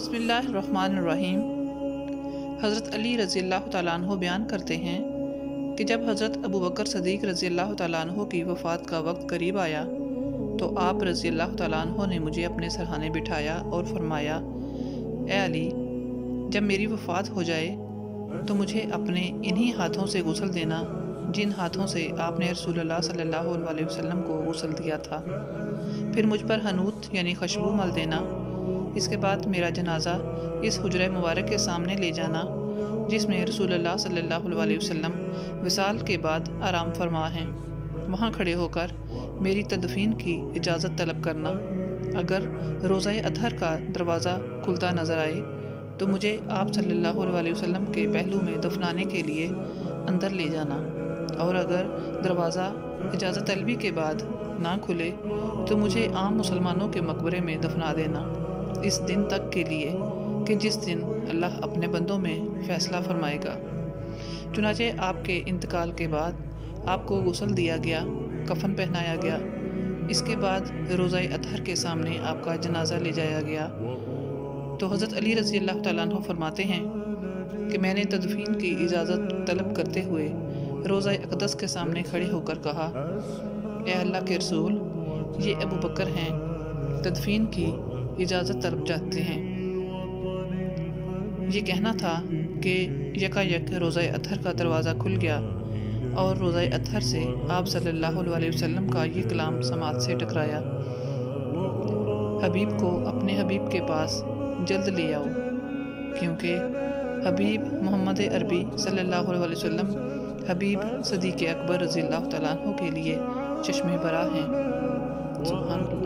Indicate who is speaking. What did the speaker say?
Speaker 1: بسم اللہ الرحمن الرحیم۔ حضرت علی رضی اللہ تعالیٰ عنہ بیان کرتے ہیں کہ جب حضرت ابو بکر صدیق رضی اللہ تعالیٰ عنہ کی وفات کا وقت قریب آیا تو آپ رضی اللہ تعالیٰ عنہ نے مجھے اپنے سرہانے بٹھایا اور فرمایا، اے علی، جب میری وفات ہو جائے تو مجھے اپنے انہی ہاتھوں سے غسل دینا جن ہاتھوں سے آپ نے رسول اللہ صلی اللہ علیہ وسلم کو غسل دیا تھا، پھر مجھ پر حنوط یعنی خوشبو مل دینا۔ اس کے بعد میرا جنازہ اس حجرہ مبارک کے سامنے لے جانا جس میں رسول اللہ صلی اللہ علیہ وسلم وصال کے بعد آرام فرما ہیں، وہاں کھڑے ہو کر میری تدفین کی اجازت طلب کرنا۔ اگر روزہ اطہر کا دروازہ کھلتا نظر آئے تو مجھے آپ صلی اللہ علیہ وسلم کے پہلو میں دفنانے کے لیے اندر لے جانا، اور اگر دروازہ اجازت طلبی کے بعد نہ کھلے تو مجھے عام مسلمانوں کے مقبرے میں دفنا دینا، اس دن تک کے لیے کہ جس دن اللہ اپنے بندوں میں فیصلہ فرمائے گا۔ چنانچہ آپ کے انتقال کے بعد آپ کو غسل دیا گیا، کفن پہنایا گیا۔ اس کے بعد روزہ اطہر کے سامنے آپ کا جنازہ لے جایا گیا تو حضرت علی رضی اللہ تعالیٰ عنہ فرماتے ہیں کہ میں نے تدفین کی اجازت طلب کرتے ہوئے روزہ اقدس کے سامنے کھڑے ہو کر کہا، اے اللہ کے رسول، یہ ابو بکر ہیں، تدفین کی اجازت طلب چاہتے ہیں۔ یہ کہنا تھا کہ یکا یک روزہ اطہر کا دروازہ کھل گیا اور روزہ اطہر سے آپ صلی اللہ علیہ وسلم کا یہ کلام سماعت سے ٹکرایا، حبیب کو اپنے حبیب کے پاس جلد لے آؤ، کیونکہ حبیب محمد عربی صلی اللہ علیہ وسلم حبیب صدیق اکبر رضی اللہ تعالیٰ عنہ کے لیے چشم برا ہیں۔ سبحان اللہ۔